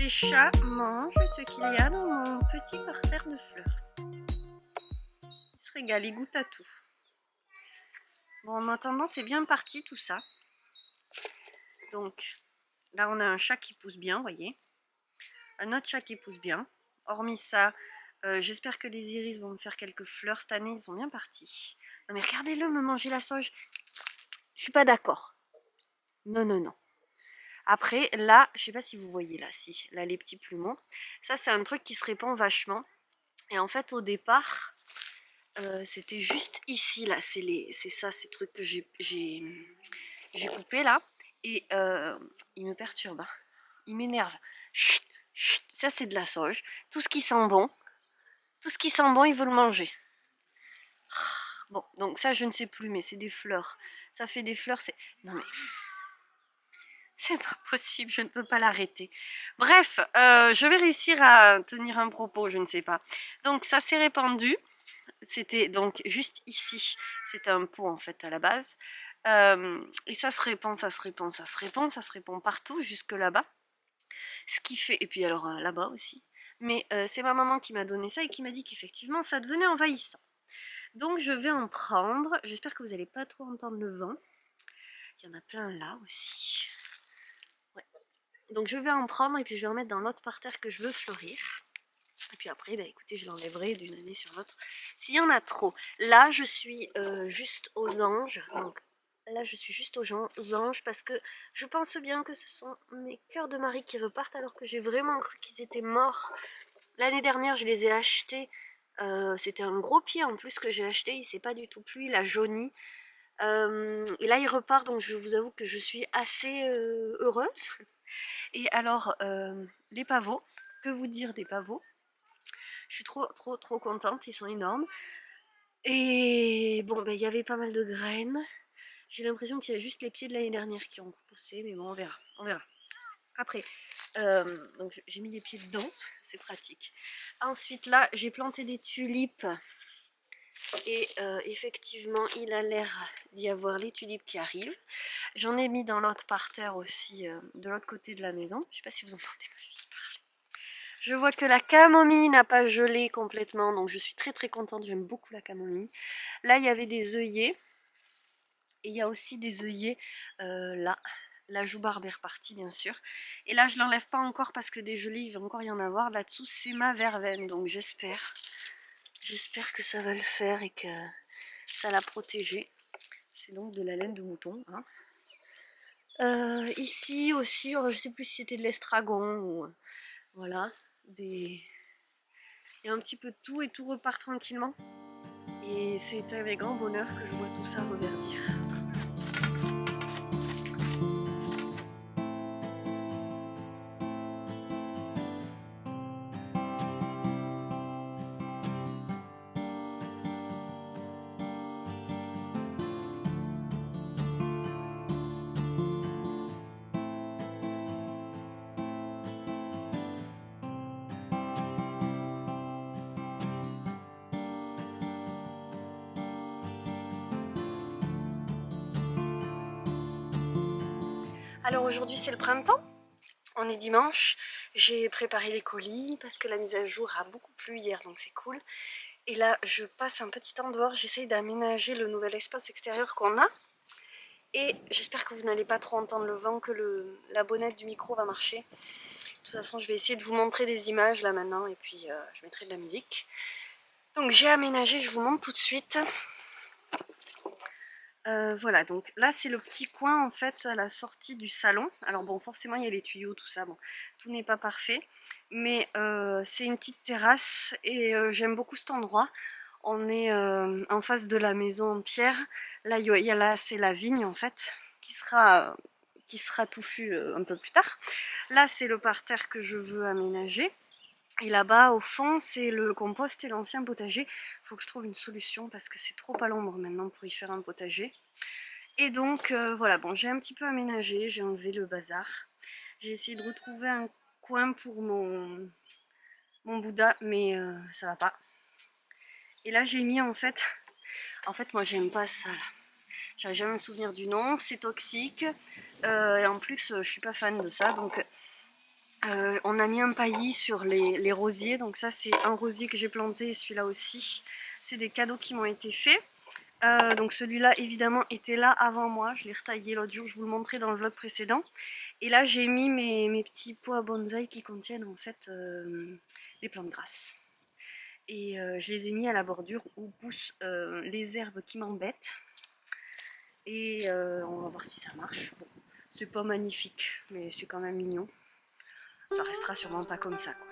les chats mangent ce qu'il y a dans mon petit parterre de fleurs. Ils se régalent, ils goûtent à tout. Bon, en attendant, c'est bien parti tout ça. Donc, là, on a un chat qui pousse bien, vous voyez. Un autre chat qui pousse bien. Hormis ça, j'espère que les iris vont me faire quelques fleurs cette année. Ils sont bien partis. Non, mais regardez-le me manger la sauge. Je suis pas d'accord. Non, non, non. Après, là, je sais pas si vous voyez là, si, là, les petits plumeaux. Ça, c'est un truc qui se répand vachement. Et en fait, au départ, c'était juste ici, là. C'est ça, ces trucs que j'ai coupé là. Et il me perturbe. Hein. Il m'énerve. Chut, chut, ça, c'est de la sauge. Tout ce qui sent bon, il veut le manger. Bon, donc ça, je ne sais plus, mais c'est des fleurs. Ça fait des fleurs, c'est... Non mais... C'est pas possible, je ne peux pas l'arrêter. Bref, je vais réussir à tenir un propos, je ne sais pas. Donc ça s'est répandu. C'était donc juste ici. C'était un pot en fait à la base. Et ça se répand, ça se répand, ça se répand, ça se répand partout jusque là-bas. Ce qui fait... Et puis alors là-bas aussi. Mais c'est ma maman qui m'a donné ça et qui m'a dit qu'effectivement ça devenait envahissant. Donc je vais en prendre. J'espère que vous n'allez pas trop entendre le vent. Il y en a plein là aussi. Donc je vais en prendre et puis je vais en mettre dans l'autre parterre que je veux fleurir. Et puis après, bah, écoutez, je l'enlèverai d'une année sur l'autre s'il y en a trop. Là, je suis juste aux anges. Donc là, je suis juste aux anges parce que je pense bien que ce sont mes cœurs de Marie qui repartent alors que j'ai vraiment cru qu'ils étaient morts. L'année dernière, je les ai achetés. C'était un gros pied en plus que j'ai acheté. Il s'est pas du tout plu, il a jauni. Et là, il repart, donc je vous avoue que je suis assez heureuse. Et alors, les pavots, que vous dire des pavots? Je suis trop contente, ils sont énormes. Et bon, ben, il y avait pas mal de graines. J'ai l'impression qu'il y a juste les pieds de l'année dernière qui ont poussé, mais bon, on verra, on verra. Après, donc j'ai mis les pieds dedans, c'est pratique. Ensuite, là, j'ai planté des tulipes. Et effectivement, il a l'air d'y avoir les tulipes qui arrivent. J'en ai mis dans l'autre parterre aussi, de l'autre côté de la maison. Je ne sais pas si vous entendez ma fille parler. Je vois que la camomille n'a pas gelé complètement, donc je suis très contente. J'aime beaucoup la camomille. Là, il y avait des œillets. Et il y a aussi des œillets là. La joubarbe est repartie, bien sûr. Et là, je ne l'enlève pas encore parce que des gelées, il va encore y en avoir. Là-dessous, c'est ma verveine, donc j'espère que ça va le faire et que ça l'a protégé. C'est donc de la laine de mouton. Hein. Ici aussi, je ne sais plus si c'était de l'estragon ou... voilà. Il y a un petit peu de tout et tout repart tranquillement. Et c'est avec grand bonheur que je vois tout ça reverdir. Alors aujourd'hui c'est le printemps, on est dimanche, j'ai préparé les colis parce que la mise à jour a beaucoup plu hier donc c'est cool. Et là je passe un petit temps dehors, j'essaye d'aménager le nouvel espace extérieur qu'on a. Et j'espère que vous n'allez pas trop entendre le vent, que la bonnette du micro va marcher. De toute façon je vais essayer de vous montrer des images là maintenant et puis je mettrai de la musique. Donc j'ai aménagé, je vous montre tout de suite. Voilà, donc là c'est le petit coin en fait à la sortie du salon. Alors bon, forcément il y a les tuyaux, tout ça, bon, tout n'est pas parfait. Mais c'est une petite terrasse et j'aime beaucoup cet endroit. On est en face de la maison en pierre. Là, là c'est la vigne en fait, qui sera touffue un peu plus tard. Là c'est le parterre que je veux aménager. Et là-bas, au fond, c'est le compost et l'ancien potager. Il faut que je trouve une solution parce que c'est trop à l'ombre maintenant pour y faire un potager. Et donc, voilà, bon, j'ai un petit peu aménagé, j'ai enlevé le bazar. J'ai essayé de retrouver un coin pour mon Bouddha, mais ça va pas. Et là, j'ai mis en fait moi, j'aime pas ça, là. J'arrive jamais à me souvenir du nom, c'est toxique. Et en plus, je suis pas fan de ça, donc On a mis un paillis sur les rosiers, donc ça c'est un rosier que j'ai planté, celui-là aussi. C'est des cadeaux qui m'ont été faits. Donc celui-là évidemment était là avant moi, je l'ai retaillé l'autre jour, je vous le montrais dans le vlog précédent. Et là j'ai mis mes petits pots à bonsaï qui contiennent en fait des plantes grasses. Et je les ai mis à la bordure où poussent les herbes qui m'embêtent. Et on va voir si ça marche. Bon, c'est pas magnifique, mais c'est quand même mignon. Ça restera sûrement pas comme ça, quoi.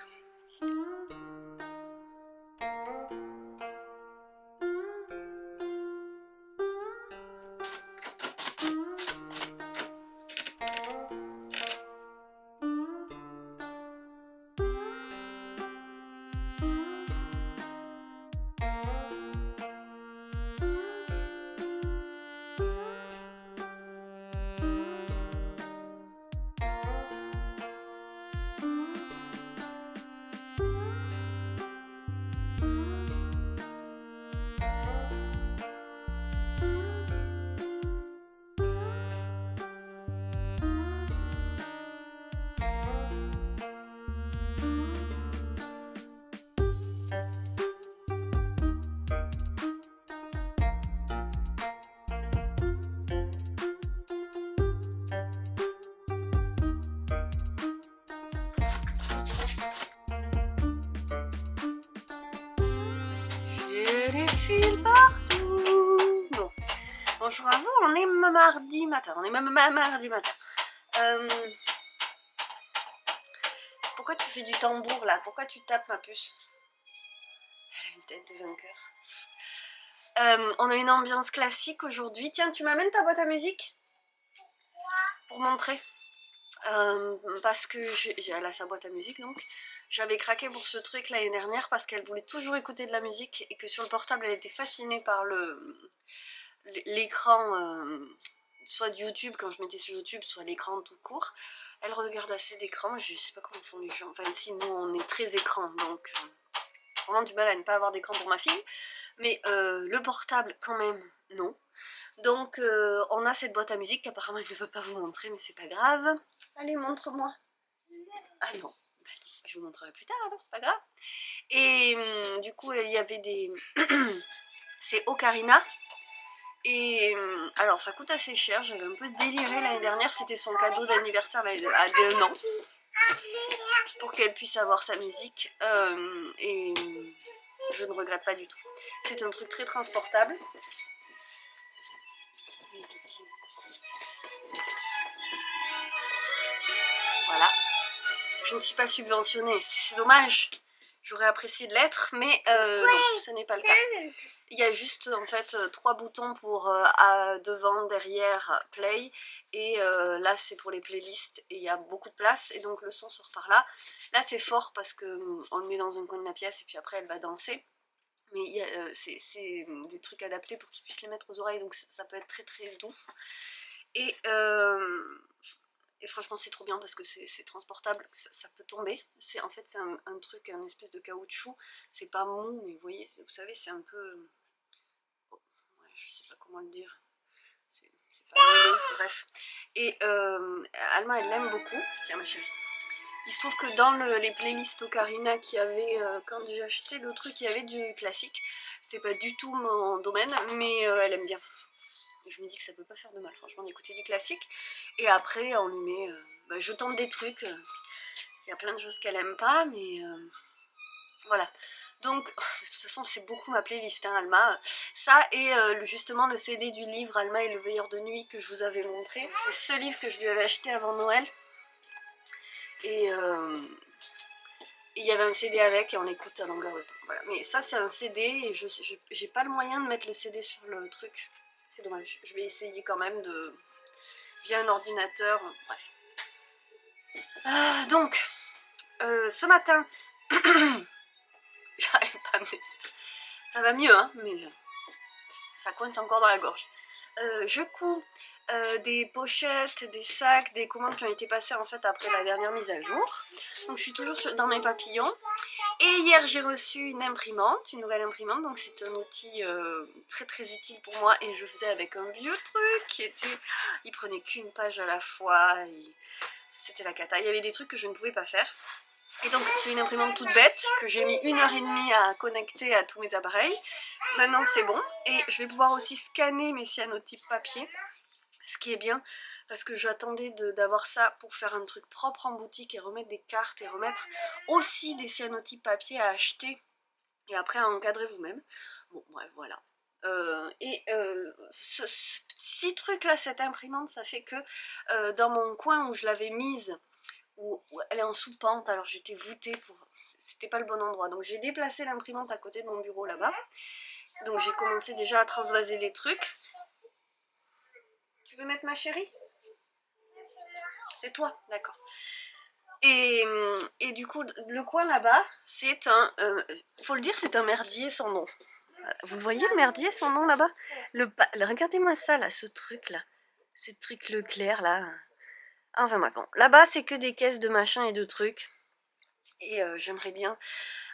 Des fils partout. Bon, bonjour à vous, on est mardi matin, mardi matin. Pourquoi tu fais du tambour là? Pourquoi tu tapes, ma puce? Elle a une tête de vainqueur. On a une ambiance classique aujourd'hui. Tiens, tu m'amènes ta boîte à musique? Pour montrer. Parce que elle a sa boîte à musique donc. J'avais craqué pour ce truc l'année dernière parce qu'elle voulait toujours écouter de la musique et que sur le portable elle était fascinée par l'écran, soit de YouTube quand je mettais sur YouTube, soit l'écran tout court. Elle regarde assez d'écran, je sais pas comment font les gens, enfin si nous on est très écran donc vraiment du mal à ne pas avoir d'écran pour ma fille, mais le portable quand même non. Donc on a cette boîte à musique qu'apparemment elle ne veut pas vous montrer mais c'est pas grave. Allez, montre-moi. Ah non, je vous montrerai plus tard alors, c'est pas grave. Et du coup il y avait des... c'est Ocarina. Et alors ça coûte assez cher, j'avais un peu déliré l'année dernière, c'était son cadeau d'anniversaire à d'1 an. Pour qu'elle puisse avoir sa musique. Et je ne regrette pas du tout. C'est un truc très transportable. Voilà. Je ne suis pas subventionnée, c'est dommage. J'aurais apprécié de l'être, mais non, ce n'est pas le cas. Il y a juste en fait 3 boutons pour devant, derrière, play. Et là c'est pour les playlists et il y a beaucoup de place et donc le son sort par là. Là c'est fort parce que on le met dans un coin de la pièce et puis après elle va danser. Mais c'est des trucs adaptés pour qu'ils puissent les mettre aux oreilles, donc ça peut être très très doux. Et franchement c'est trop bien parce que c'est transportable, ça peut tomber. En fait c'est un truc, un espèce de caoutchouc, c'est pas mou mais vous savez c'est un peu... Oh, ouais, je sais pas comment le dire, c'est pas moelleux, bref. Et Alma elle l'aime beaucoup, tiens ma chérie. Il se trouve que dans les playlists Ocarina qu'il y avait, quand j'ai acheté le truc, il y avait du classique. C'est pas du tout mon domaine, mais elle aime bien. Et je me dis que ça peut pas faire de mal, franchement, d'écouter du classique. Et après, on lui met... je tente des trucs. Il y a plein de choses qu'elle aime pas, mais... voilà. Donc, de toute façon, c'est beaucoup ma playlist, hein, Alma. Ça et justement le CD du livre Alma et le veilleur de nuit que je vous avais montré. C'est ce livre que je lui avais acheté avant Noël. Et il y avait un CD avec et on écoute à longueur de temps. Voilà. Mais ça c'est un CD et j'ai pas le moyen de mettre le CD sur le truc. C'est dommage. Je vais essayer quand même de... via un ordinateur. Bref. Donc, ce matin, j'arrive pas à me... Ça va mieux, hein, mais ça coince encore dans la gorge. Je couds des pochettes, des sacs, des commandes qui ont été passées en fait après la dernière mise à jour. Donc je suis toujours dans mes papillons. Et hier j'ai reçu une imprimante, une nouvelle imprimante, donc c'est un outil très très utile pour moi et je faisais avec un vieux truc qui était... Il prenait qu'une page à la fois, et c'était la cata. Il y avait des trucs que je ne pouvais pas faire. Et donc j'ai une imprimante toute bête que j'ai mis 1h30 à connecter à tous mes appareils. Maintenant c'est bon et je vais pouvoir aussi scanner mes cyanotypes papier. Ce qui est bien parce que j'attendais d'avoir ça pour faire un truc propre en boutique et remettre des cartes et remettre aussi des cyanotypes papier à acheter et après à encadrer vous-même. Bon bref voilà. Ce petit truc là, cette imprimante, ça fait que dans mon coin où je l'avais mise, où elle est en sous-pente, alors j'étais voûtée pour... C'était pas le bon endroit. Donc j'ai déplacé l'imprimante à côté de mon bureau là-bas. Donc j'ai commencé déjà à transvaser des trucs. Tu veux mettre ma chérie? C'est toi, d'accord. Et du coup, le coin là-bas, c'est un... faut le dire, c'est un merdier sans nom. Vous le voyez le merdier sans nom là-bas? Regardez-moi ça là, ce truc là. Ce truc Leclerc là. Enfin bon, là-bas c'est que des caisses de machins et de trucs. Et j'aimerais bien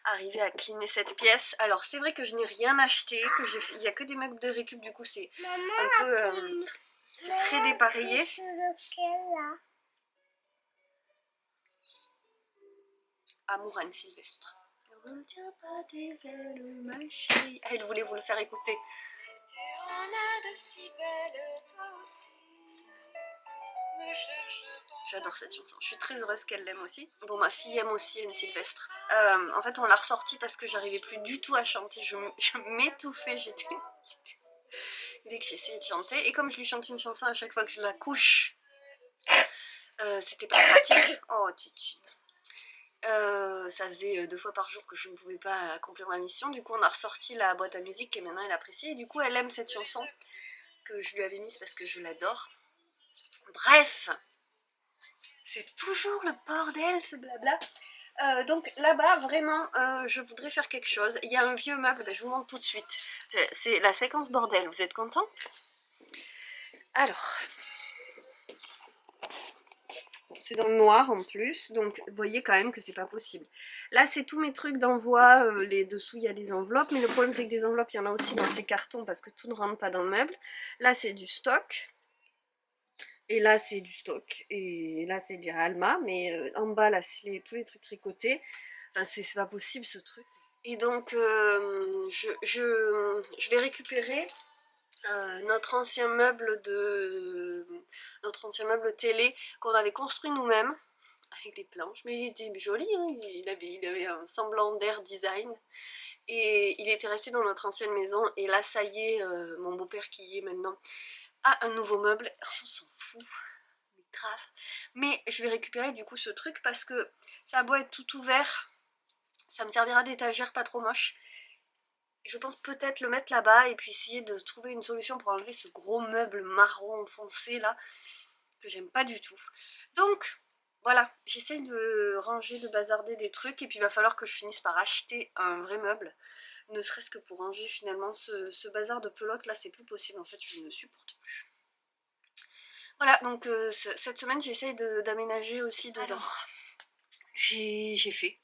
arriver à cleaner cette pièce. Alors c'est vrai que je n'ai rien acheté, il n'y a que des meubles de récup, du coup c'est un peu très dépareillé. Amour Anne Sylvestre. Ne retiens pas tes ailes, ma chérie. Ah, elle voulait vous le faire écouter. Tu en as de si belles, toi aussi. J'adore cette chanson, je suis très heureuse qu'elle l'aime aussi. Bon, ma fille aime aussi Anne Sylvestre. En fait, on l'a ressortie parce que j'arrivais plus du tout à chanter. Je m'étouffais, j'étais... Dès que j'essayais de chanter. Et comme je lui chante une chanson à chaque fois que je la couche, c'était pas pratique. Oh, Titi. Ça faisait 2 fois par jour que je ne pouvais pas accomplir ma mission. Du coup, on a ressorti la boîte à musique et maintenant elle apprécie. Et du coup, elle aime cette chanson que je lui avais mise parce que je l'adore. Bref, c'est toujours le bordel ce blabla. Donc là-bas, vraiment, je voudrais faire quelque chose. Il y a un vieux meuble, ben, je vous montre tout de suite. C'est la séquence bordel, vous êtes contents? Alors, c'est dans le noir en plus, donc vous voyez quand même que c'est pas possible. Là, c'est tous mes trucs d'envoi, les dessous il y a des enveloppes, mais le problème c'est que des enveloppes, il y en a aussi dans ces cartons parce que tout ne rentre pas dans le meuble. Là, c'est du stock. Et là, c'est du stock. Et là, c'est de Alma. Mais en bas, là, c'est tous les trucs tricotés. Enfin, c'est pas possible, ce truc. Et donc, je vais récupérer notre ancien meuble télé qu'on avait construit nous-mêmes avec des planches. Mais il était joli, hein, il avait un semblant d'air design. Et il était resté dans notre ancienne maison. Et là, ça y est, mon beau-père qui y est maintenant a un nouveau meuble. On s'en fout. Grave. Mais je vais récupérer du coup ce truc parce que ça a beau être tout ouvert, ça me servira d'étagère pas trop moche. Je pense peut-être le mettre là-bas et puis essayer de trouver une solution pour enlever ce gros meuble marron foncé là, que j'aime pas du tout. Donc voilà, j'essaie de ranger, de bazarder des trucs et puis il va falloir que je finisse par acheter un vrai meuble. Ne serait-ce que pour ranger finalement ce bazar de pelote là, c'est plus possible en fait, je ne supporte plus. Voilà, donc cette semaine j'essaye d'aménager aussi dedans. Alors, j'ai fait.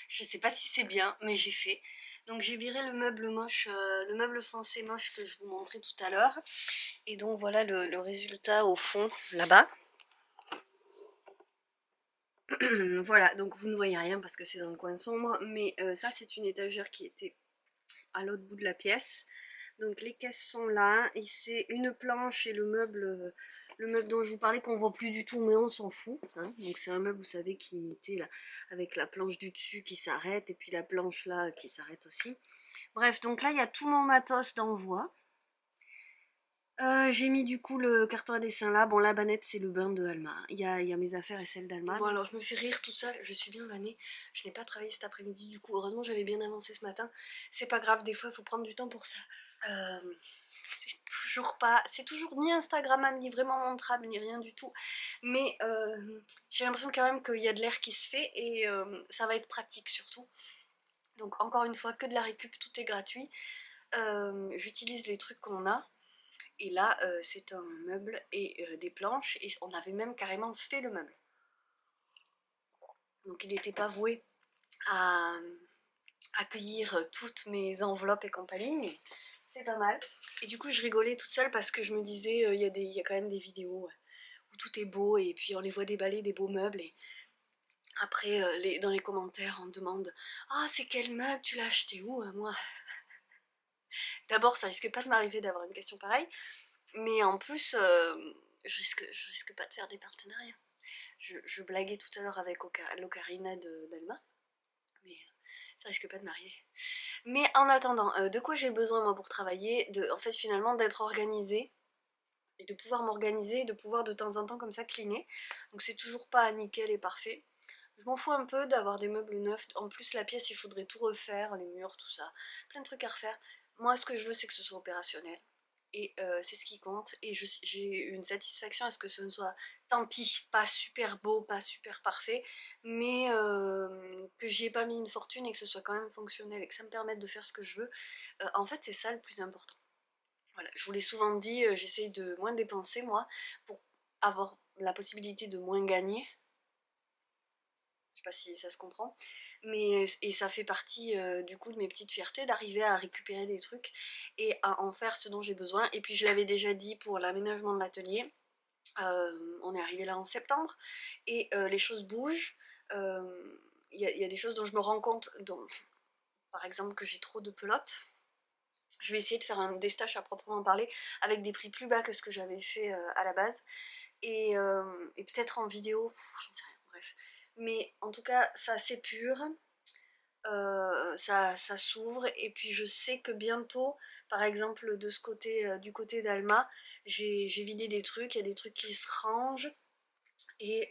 Je sais pas si c'est bien, mais j'ai fait. Donc j'ai viré le meuble moche, le meuble foncé moche que je vous montrais tout à l'heure. Et donc voilà le résultat au fond, là-bas. Voilà, donc vous ne voyez rien parce que c'est dans le coin sombre. Mais ça c'est une étagère qui était à l'autre bout de la pièce. Donc les caisses sont là, et c'est une planche et le meuble dont je vous parlais qu'on voit plus du tout, mais on s'en fout. Hein. Donc c'est un meuble, vous savez, qui est imité là, avec la planche du dessus qui s'arrête, et puis la planche là qui s'arrête aussi. Bref, donc là il y a tout mon matos d'envoi. J'ai mis du coup le carton à dessin là. Bon, la banette c'est le bain de Alma. Il y a mes affaires et celles d'Alma. Bon, alors je me fais rire toute seule, je suis bien vannée. Je n'ai pas travaillé cet après-midi du coup. Heureusement j'avais bien avancé ce matin. C'est pas grave, des fois il faut prendre du temps pour ça. C'est toujours ni Instagrammable, ni vraiment montrable, ni rien du tout. Mais j'ai l'impression quand même qu'il y a de l'air qui se fait et ça va être pratique surtout. Donc encore une fois, que de la récup, tout est gratuit. J'utilise les trucs qu'on a. Et là, c'est un meuble et des planches. Et on avait même carrément fait le meuble. Donc il n'était pas voué à accueillir toutes mes enveloppes et compagnie. C'est pas mal. Et du coup, je rigolais toute seule parce que je me disais, il y a quand même des vidéos où tout est beau et puis on les voit déballer des beaux meubles et après dans les commentaires on demande «Ah c'est quel meuble, tu l'as acheté où?» Moi, d'abord ça risque pas de m'arriver d'avoir une question pareille, mais en plus je risque pas de faire des partenariats. Je blaguais tout à l'heure avec l'ocarina d'Alma, mais ça risque pas de m'arriver. Mais en attendant, de quoi j'ai besoin moi pour travailler? En fait finalement d'être organisée et de pouvoir m'organiser, de pouvoir de temps en temps comme ça cleaner. Donc c'est toujours pas nickel et parfait. Je m'en fous un peu d'avoir des meubles neufs. En plus la pièce il faudrait tout refaire, les murs, tout ça. Plein de trucs à refaire. Moi ce que je veux c'est que ce soit opérationnel. Et c'est ce qui compte. Et j'ai une satisfaction à ce que ce ne soit, tant pis, pas super beau, pas super parfait, mais que j'y ai pas mis une fortune et que ce soit quand même fonctionnel et que ça me permette de faire ce que je veux. En fait c'est ça le plus important. Voilà, je vous l'ai souvent dit, j'essaye de moins dépenser moi, pour avoir la possibilité de moins gagner. Je sais pas si ça se comprend, mais et ça fait partie du coup de mes petites fiertés d'arriver à récupérer des trucs et à en faire ce dont j'ai besoin. Et puis je l'avais déjà dit pour l'aménagement de l'atelier, on est arrivé là en septembre et les choses bougent. Il y a des choses dont je me rends compte, par exemple que j'ai trop de pelotes. Je vais essayer de faire un destache à proprement parler avec des prix plus bas que ce que j'avais fait à la base et peut-être en vidéo, j'en sais rien, bref. Mais en tout cas ça s'épure, ça s'ouvre et puis je sais que bientôt, par exemple de ce côté, du côté d'Alma, j'ai vidé des trucs, il y a des trucs qui se rangent et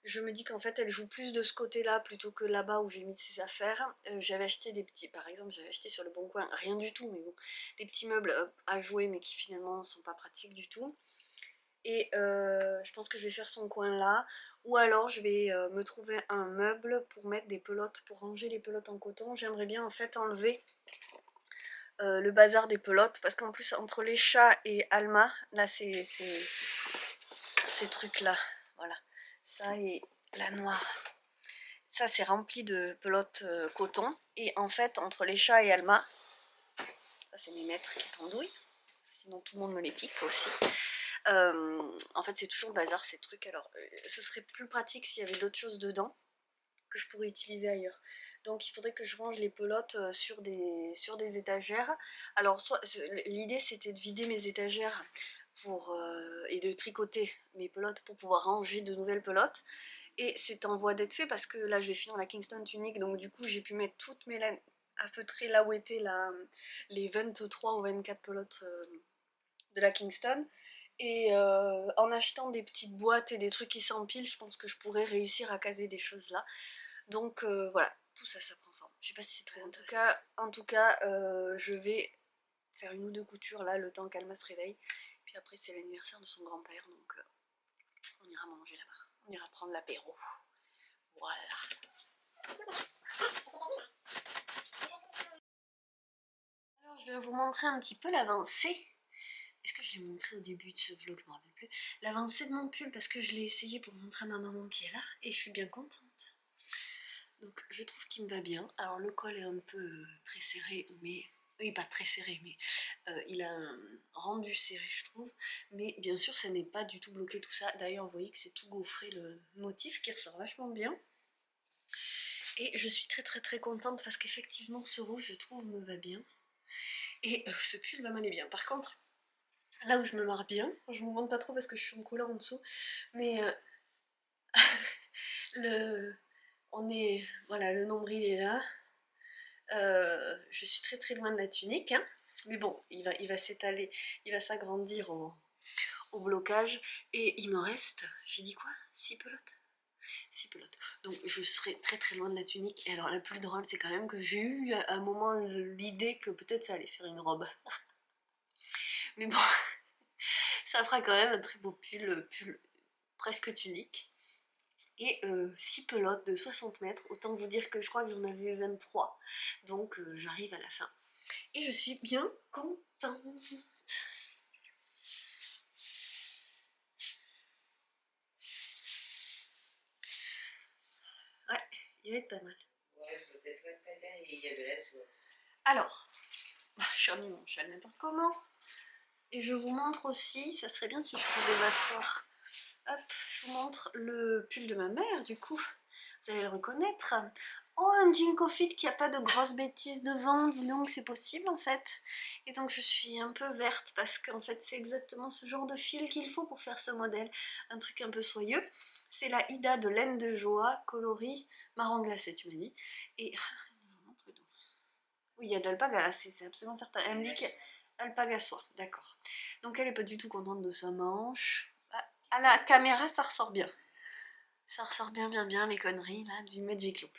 je me dis qu'en fait elle joue plus de ce côté là plutôt que là-bas où j'ai mis ses affaires. J'avais acheté des petits, par exemple j'avais acheté sur le Bon Coin, rien du tout mais bon, des petits meubles à jouer mais qui finalement sont pas pratiques du tout. Et je pense que je vais faire son coin là, ou alors je vais me trouver un meuble pour mettre des pelotes, pour ranger les pelotes en coton. J'aimerais bien en fait enlever le bazar des pelotes, parce qu'en plus entre les chats et Alma, là ces trucs là, voilà, ça et la noire, ça c'est rempli de pelotes coton, et en fait entre les chats et Alma, ça c'est mes maîtres qui pendouillent, sinon tout le monde me les pique aussi. En fait c'est toujours le bazar ces trucs, alors ce serait plus pratique s'il y avait d'autres choses dedans que je pourrais utiliser ailleurs. Donc il faudrait que je range les pelotes sur des étagères. Alors l'idée c'était de vider mes étagères et de tricoter mes pelotes pour pouvoir ranger de nouvelles pelotes. Et c'est en voie d'être fait parce que là je vais finir la Kingston Tunique, donc du coup j'ai pu mettre toutes mes laines à feutrer là où étaient les 23 ou 24 pelotes de la Kingston. Et en achetant des petites boîtes et des trucs qui s'empilent, je pense que je pourrais réussir à caser des choses là. Donc voilà, tout ça, ça prend forme. Je sais pas si c'est très intéressant. En tout cas, je vais faire une ou deux coutures là, le temps qu'Alma se réveille. Puis après, c'est l'anniversaire de son grand-père, donc on ira manger là-bas. On ira prendre l'apéro. Voilà. Alors, je vais vous montrer un petit peu l'avancée. Est-ce que je l'ai montré au début de ce vlog? Je me rappelle plus. L'avancée de mon pull, parce que je l'ai essayé pour montrer à ma maman qui est là, et je suis bien contente. Donc je trouve qu'il me va bien. Alors le col est un peu très serré, mais... Oui, pas très serré, mais il a un rendu serré, je trouve. Mais bien sûr, ça n'est pas du tout bloqué tout ça. D'ailleurs, vous voyez que c'est tout gaufré, le motif qui ressort vachement bien. Et je suis très très très contente parce qu'effectivement, ce rouge, je trouve, me va bien. Et ce pull va m'aller bien. Par contre, là où je me marre bien, je ne vous montre pas trop parce que je suis en collant en dessous, mais voilà, le nombril est là. Je suis très très loin de la tunique, hein. Mais bon, il va s'étaler, il va s'agrandir au blocage, et il me reste, j'ai dit quoi, 6 pelotes? 6 pelotes. Donc je serai très très loin de la tunique. Et alors la plus drôle, c'est quand même que j'ai eu à un moment l'idée que peut-être ça allait faire une robe. Mais bon, ça fera quand même un très beau pull presque tunique. Et 6 pelotes de 60 mètres, autant vous dire que je crois que j'en avais 23, donc j'arrive à la fin. Et je suis bien contente. Ouais, il va être pas mal. Ouais, peut-être très bien, et il y a de la sauce. Alors, j'ai remis mon châle n'importe comment. Et je vous montre aussi, ça serait bien si je pouvais m'asseoir Hop, je vous montre le pull de ma mère, du coup, vous allez le reconnaître. Oh, un Jinko Fit qui a pas de grosses bêtises devant, dis donc, c'est possible en fait. Et donc je suis un peu verte parce qu'en fait c'est exactement ce genre de fil qu'il faut pour faire ce modèle. Un truc un peu soyeux. C'est la Ida de laine de joie, coloris marron glacé, tu m'as dit. Et... oui, il y a de l'alpaga là, c'est absolument certain. Elle me dit qu'alpaga soie, d'accord. Donc elle est pas du tout contente de sa manche. Ah, à la caméra, ça ressort bien. Ça ressort bien les conneries là du Magic Loop.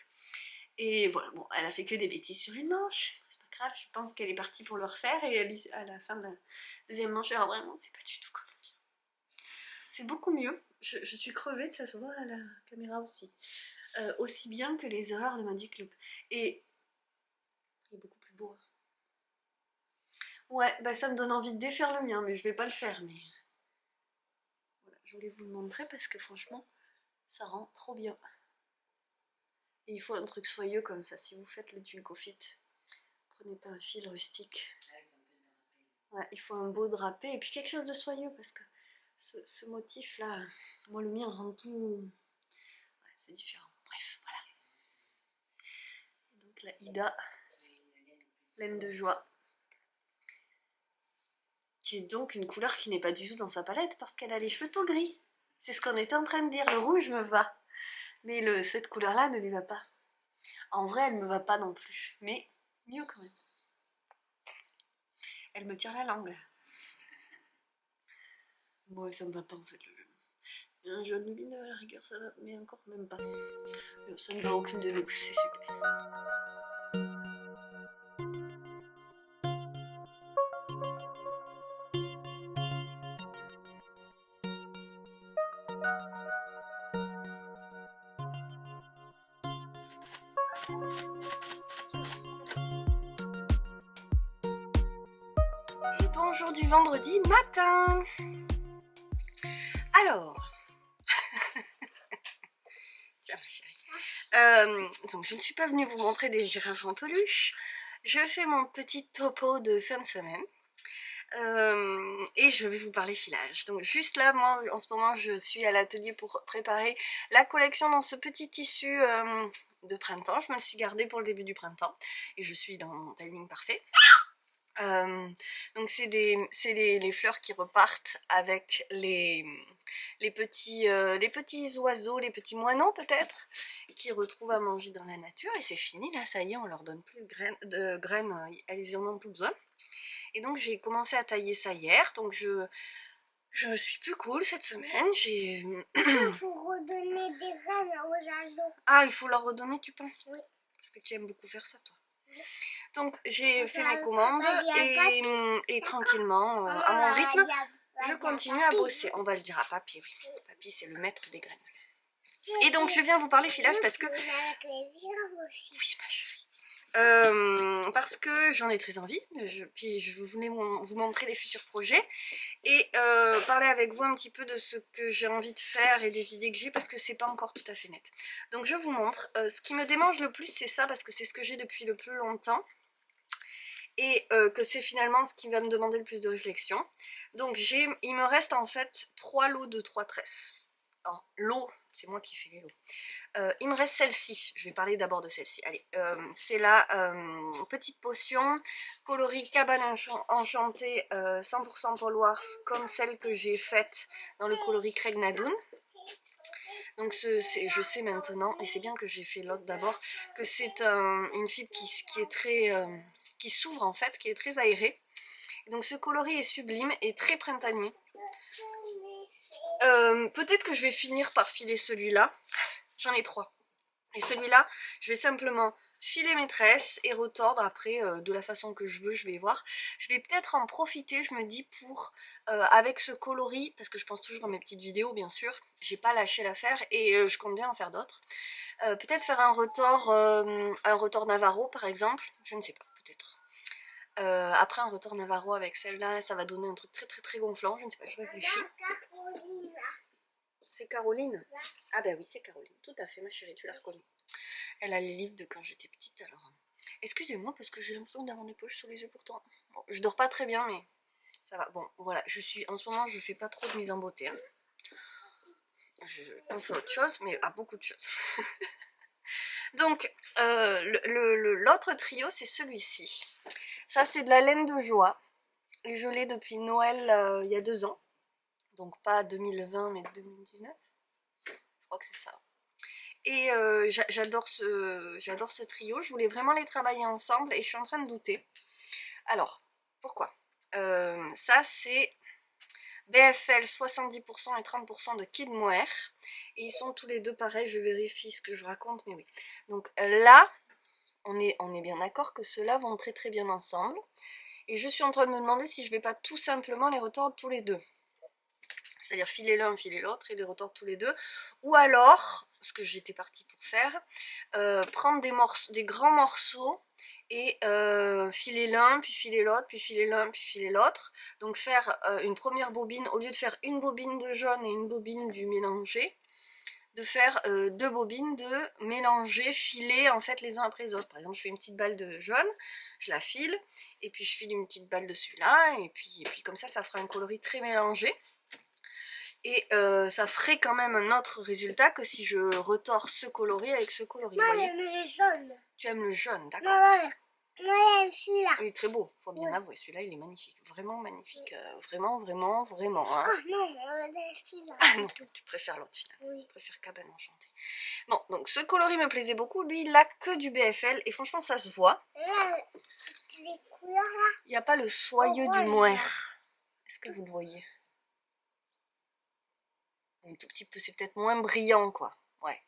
Et voilà, bon, elle a fait que des bêtises sur une manche, c'est pas grave, je pense qu'elle est partie pour le refaire et à la fin de la deuxième manche, alors vraiment, c'est pas du tout comme bien. C'est beaucoup mieux, je suis crevée, ça se voit à la caméra aussi. Aussi bien que les erreurs de Magic Loop. Et il est beaucoup plus beau. Ouais, bah ça me donne envie de défaire le mien, mais je vais pas le faire, mais... voilà, je voulais vous le montrer parce que franchement, ça rend trop bien. Et il faut un truc soyeux comme ça, si vous faites le Jinko Fit, prenez pas un fil rustique. Ouais, il faut un beau drapé et puis quelque chose de soyeux parce que ce motif là, moi le mien rend tout... ouais, c'est différent. Bref, voilà. Donc la Ida, laine de joie, qui est donc une couleur qui n'est pas du tout dans sa palette parce qu'elle a les cheveux tout gris. C'est ce qu'on était en train de dire, le rouge me va. Mais cette couleur là ne lui va pas. En vrai elle me va pas non plus, mais mieux quand même. Elle me tire la langue. Moi ça me va pas en fait le jaune. Un jaune lumineux à la rigueur ça va, mais encore même pas. Ça ne va aucune de nous, c'est super. Et bonjour du vendredi matin. Alors, tiens ma chérie. Donc je ne suis pas venue vous montrer des girafes en peluche. Je fais mon petit topo de fin de semaine. Et je vais vous parler filage. Donc juste là, moi en ce moment je suis à l'atelier pour préparer la collection dans ce petit tissu de printemps. Je me le suis gardé pour le début du printemps et je suis dans mon timing parfait. Donc c'est les fleurs qui repartent avec les petits oiseaux, les petits moineaux peut-être, qui retrouvent à manger dans la nature. Et c'est fini là, ça y est, on leur donne plus de graines, elles en ont plus besoin. Et donc j'ai commencé à tailler ça hier, donc je suis plus cool cette semaine. J'ai... Il faut redonner des graines aux oiseaux. Ah, il faut leur redonner, tu penses? Oui. Parce que tu aimes beaucoup faire ça, toi. Donc j'ai fait mes commandes et tranquillement, à mon rythme, je continue à bosser. On va le dire à Papy, oui. Papy, c'est le maître des graines. Et donc je viens vous parler filage parce que... oui, ma chérie. Parce que j'en ai très envie, puis je voulais vous montrer les futurs projets et parler avec vous un petit peu de ce que j'ai envie de faire et des idées que j'ai parce que c'est pas encore tout à fait net. Donc je vous montre, ce qui me démange le plus c'est ça parce que c'est ce que j'ai depuis le plus longtemps et que c'est finalement ce qui va me demander le plus de réflexion. Donc il me reste en fait 3 lots de 3 tresses. Alors l'eau, c'est moi qui fais les lots. Il me reste celle-ci, je vais parler d'abord de celle-ci. Allez, c'est la petite potion coloris cabane enchantée 100% Paul Wars, comme celle que j'ai faite dans le coloris Craig Nadoun. Donc je sais maintenant, et c'est bien que j'ai fait l'autre d'abord, que c'est une fibre qui est très... qui s'ouvre en fait, qui est très aérée. Donc ce coloris est sublime et très printanier. Peut-être que je vais finir par filer celui-là. J'en ai 3. Et celui-là, je vais simplement filer mes tresses et retordre après de la façon que je veux, je vais voir. Je vais peut-être en profiter, je me dis, pour, avec ce coloris, parce que je pense toujours dans mes petites vidéos, bien sûr, j'ai pas lâché l'affaire et je compte bien en faire d'autres. Peut-être faire un retors Navarro par exemple, je ne sais pas, peut-être. Après un retors Navarro avec celle-là, ça va donner un truc très très très gonflant, je ne sais pas, je réfléchis. C'est Caroline? Ah ben oui, c'est Caroline, tout à fait ma chérie, tu l'as reconnue. Elle a les livres de quand j'étais petite, alors... excusez-moi parce que j'ai l'impression d'avoir des poches sur les yeux pourtant. Bon, je dors pas très bien mais ça va. Bon, voilà, en ce moment je fais pas trop de mise en beauté. Hein. je pense à autre chose, mais à beaucoup de choses. Donc, l'autre trio, c'est celui-ci. Ça, c'est de la laine de joie. Et je l'ai depuis Noël, il y a 2 ans. Donc, pas 2020, mais 2019. Je crois que c'est ça. Et j'adore ce trio. Je voulais vraiment les travailler ensemble et je suis en train de douter. Alors, pourquoi ça, c'est BFL 70% et 30% de Kid Mohair. Et ils sont tous les deux pareils. Je vérifie ce que je raconte, mais oui. Donc là, on est bien d'accord que ceux-là vont très très bien ensemble. Et je suis en train de me demander si je vais pas tout simplement les retordre tous les deux. C'est-à-dire filer l'un, filer l'autre et les retordre tous les deux. Ou alors, ce que j'étais partie pour faire, prendre des grands morceaux et filer l'un, puis filer l'autre, puis filer l'un, puis filer l'autre. Donc faire une première bobine, au lieu de faire une bobine de jaune et une bobine du mélangé, de faire 2 bobines de mélanger, filer en fait les uns après les autres. Par exemple, je fais une petite balle de jaune, je la file, et puis je file une petite balle de celui-là, et puis comme ça fera un coloris très mélangé. Et ça ferait quand même un autre résultat que si je retors ce coloris avec ce coloris. Moi, j'aime le jaune. Tu aimes le jaune, d'accord. Moi, j'aime celui-là. Il est très beau, faut bien avouer. Celui-là, il est magnifique. Vraiment magnifique. Vraiment, vraiment, vraiment. Hein. Oh non, celui-là. Ah non, tu préfères l'autre finalement. Oui. Tu préfères Cabane Enchantée. Bon, donc ce coloris me plaisait beaucoup. Lui, il n'a que du BFL et franchement, ça se voit. Là, les couleurs là. Il n'y a pas le soyeux du mohair. Est-ce que vous le voyez? Un tout petit peu, c'est peut-être moins brillant, quoi. Ouais.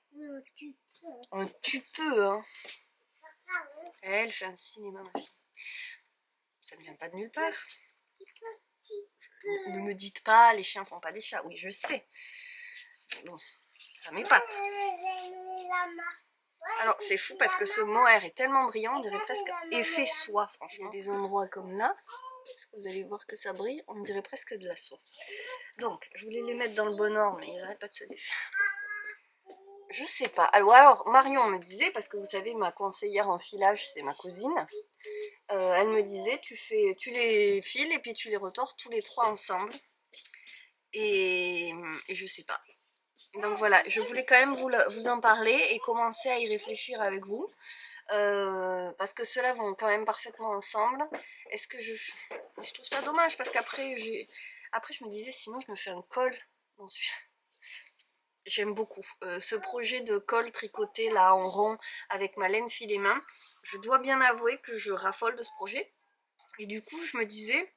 Un petit peu, hein. Elle fait un cinéma, ma fille. Ça ne vient pas de nulle part. Ne me dites pas, les chiens font pas des chats. Oui, je sais. Bon, ça m'épate. Alors, c'est fou parce que ce mohair est tellement brillant, on dirait presque effet soie, franchement. Il y a des endroits comme là. Est-ce que vous allez voir que ça brille? On dirait presque de la soie. Donc, je voulais les mettre dans le bon ordre, mais ils n'arrêtent pas de se défaire. Je sais pas. Alors, Marion me disait, parce que vous savez, ma conseillère en filage, c'est ma cousine. Elle me disait, tu les files et puis tu les retors tous les 3 ensemble. Et je sais pas. Donc voilà, je voulais quand même vous en parler et commencer à y réfléchir avec vous. Parce que ceux-là vont quand même parfaitement ensemble. Est-ce que je trouve ça dommage parce qu'après je me disais sinon je me fais un col dans celui-là. J'aime beaucoup ce projet de col tricoté là en rond avec ma laine filet main. Je dois bien avouer que je raffole de ce projet. Et du coup je me disais,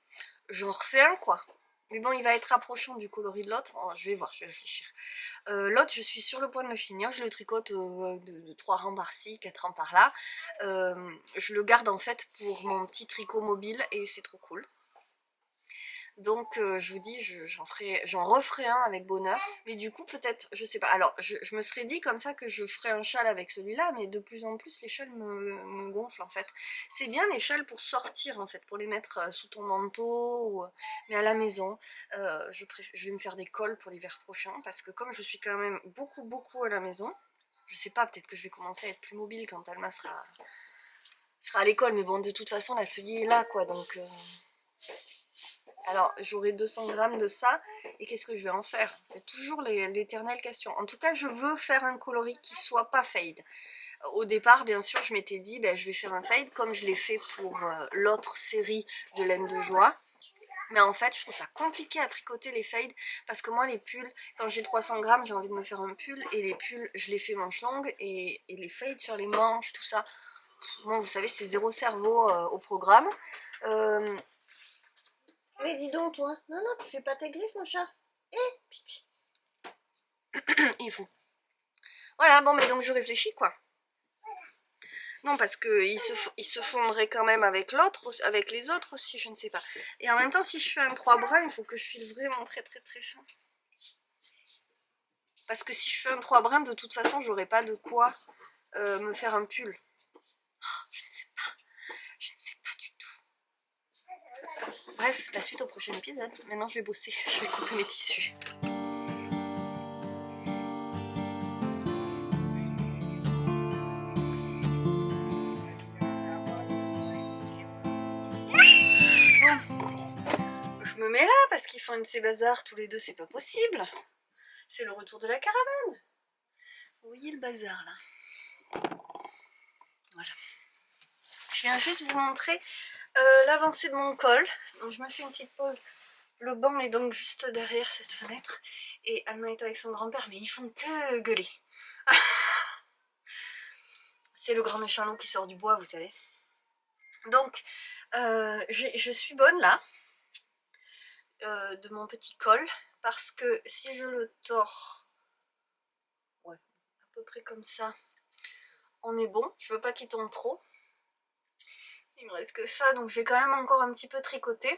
j'en refais un quoi. Mais bon, il va être approchant du coloris de l'autre. Oh, je vais voir, je vais réfléchir. L'autre, je suis sur le point de le finir. Je le tricote de 3 rangs par-ci, 4 rangs par-là. Je le garde en fait pour mon petit tricot mobile et c'est trop cool. Donc je vous dis, j'en referai un avec bonheur. Mais du coup peut-être, je sais pas. Alors je me serais dit comme ça que je ferais un châle avec celui-là, mais de plus en plus les châles me gonflent en fait. C'est bien les châles pour sortir en fait, pour les mettre sous ton manteau, mais à la maison. Je vais me faire des cols pour l'hiver prochain parce que comme je suis quand même beaucoup à la maison, je sais pas, peut-être que je vais commencer à être plus mobile quand Alma sera à l'école. Mais bon, de toute façon l'atelier est là quoi, donc... Alors, j'aurai 200 grammes de ça, et qu'est-ce que je vais en faire? C'est toujours l'éternelle question. En tout cas, je veux faire un coloris qui soit pas fade. Au départ, bien sûr, je m'étais dit, ben, je vais faire un fade, comme je l'ai fait pour l'autre série de laine de joie. Mais en fait, je trouve ça compliqué à tricoter les fades, parce que moi, les pulls, quand j'ai 300 grammes, j'ai envie de me faire un pull, et les pulls, je les fais manches longues, et les fades sur les manches, tout ça, moi, vous savez, c'est zéro cerveau au programme. Mais dis donc, toi. Non, tu fais pas tes griffes, mon chat. Psst, psst. Il faut. Voilà, bon, mais donc je réfléchis, quoi. Non, parce que il se fondrait quand même avec l'autre, avec les autres aussi, je ne sais pas. Et en même temps, si je fais un 3 brins, il faut que je file vraiment très fin. Parce que si je fais un 3 brins, de toute façon, j'aurai pas de quoi me faire un pull. Oh, je ne sais pas. Je ne sais pas du tout. Bref, la suite au prochain épisode. Maintenant, je vais bosser. Je vais couper mes tissus. Bon. Je me mets là parce qu'ils font une ces bazars tous les deux, c'est pas possible. C'est le retour de la caravane. Vous voyez le bazar là. Voilà. Je viens juste vous montrer l'avancée de mon col. Donc je me fais une petite pause. Le banc est donc juste derrière cette fenêtre. Et Alma est avec son grand-père, mais ils font que gueuler. C'est le grand méchant loup qui sort du bois, vous savez. Donc, je suis bonne là, de mon petit col, parce que si je le tords, ouais, à peu près comme ça, on est bon. Je veux pas qu'il tombe trop. Il me reste que ça, donc je vais quand même encore un petit peu tricoter.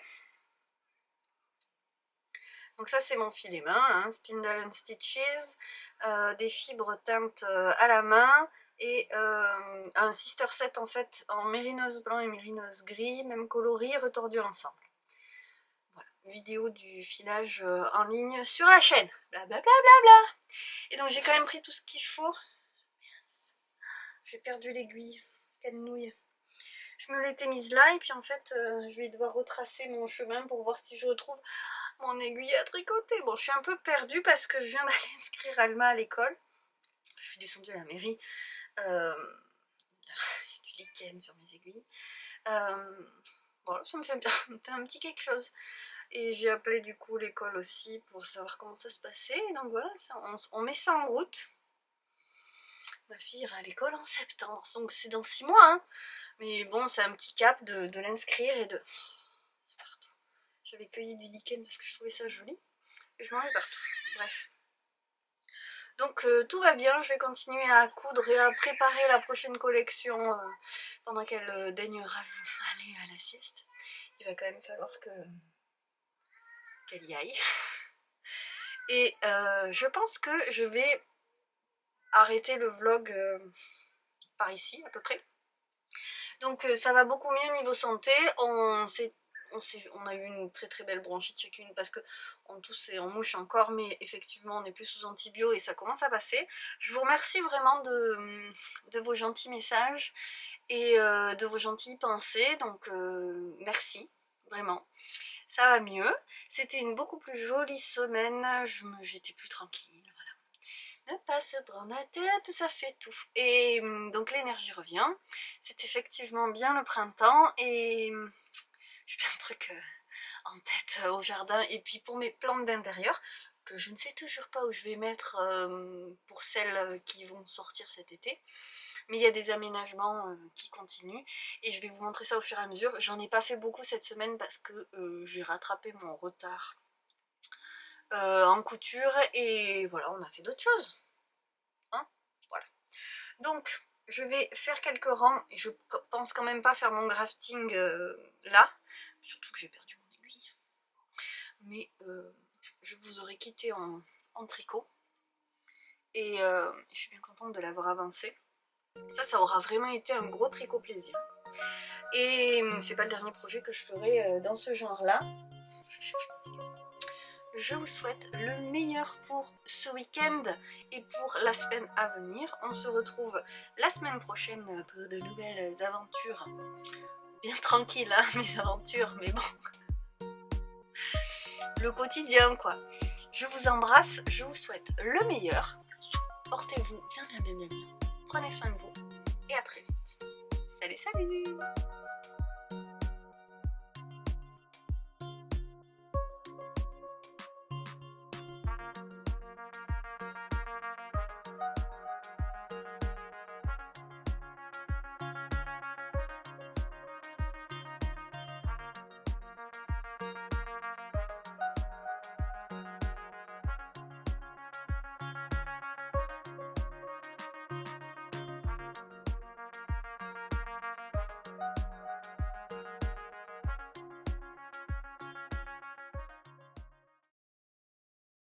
Donc ça c'est mon filet main, hein, Spindle and Stitches, des fibres teintes à la main, et un sister set en fait en mérinos blanc et mérinos gris, même coloris, retordus ensemble. Voilà, vidéo du filage en ligne sur la chaîne, blablabla. Et donc j'ai quand même pris tout ce qu'il faut. J'ai perdu l'aiguille, quelle nouille. Je me l'étais mise là et puis en fait je vais devoir retracer mon chemin pour voir si je retrouve mon aiguille à tricoter. Bon, je suis un peu perdue parce que je viens d'aller inscrire Alma à l'école. Je suis descendue à la mairie. Il y a du lichen sur mes aiguilles. Voilà, ça me fait un petit quelque chose. Et j'ai appelé du coup l'école aussi pour savoir comment ça se passait. Et donc voilà, ça, on met ça en route. Ma fille ira à l'école en septembre, donc c'est dans 6 mois. Hein. Mais bon, c'est un petit cap de l'inscrire et de... partout. J'avais cueilli du lichen parce que je trouvais ça joli. Et je m'en vais partout. Bref. Donc tout va bien, je vais continuer à coudre et à préparer la prochaine collection pendant qu'elle daignera aller à la sieste. Il va quand même falloir qu'elle y aille. Et je pense que je vais arrêter le vlog par ici à peu près. Donc ça va beaucoup mieux niveau santé. On a eu une très très belle bronchite chacune parce que on tousse et on mouche encore, mais effectivement on n'est plus sous antibio et ça commence à passer. Je vous remercie vraiment de vos gentils messages et de vos gentilles pensées, donc merci, vraiment. Ça va mieux. C'était une beaucoup plus jolie semaine, j'étais plus tranquille. Ne pas se prendre la tête, ça fait tout. Et donc l'énergie revient. C'est effectivement bien le printemps et j'ai plein de trucs en tête au jardin. Et puis pour mes plantes d'intérieur, que je ne sais toujours pas où je vais mettre pour celles qui vont sortir cet été. Mais il y a des aménagements qui continuent et je vais vous montrer ça au fur et à mesure. J'en ai pas fait beaucoup cette semaine parce que j'ai rattrapé mon retard en couture et voilà, on a fait d'autres choses. Hein, voilà. Donc, je vais faire quelques rangs et je pense quand même pas faire mon grafting là, surtout que j'ai perdu mon aiguille. Mais je vous aurais quitté en tricot et je suis bien contente de l'avoir avancé. Ça aura vraiment été un gros tricot plaisir. Et c'est pas le dernier projet que je ferai dans ce genre-là. Je vous souhaite le meilleur pour ce week-end et pour la semaine à venir. On se retrouve la semaine prochaine pour de nouvelles aventures. Bien tranquille, hein, mes aventures, mais bon. Le quotidien, quoi. Je vous embrasse, je vous souhaite le meilleur. Portez-vous bien. Prenez soin de vous et à très vite. Salut, salut!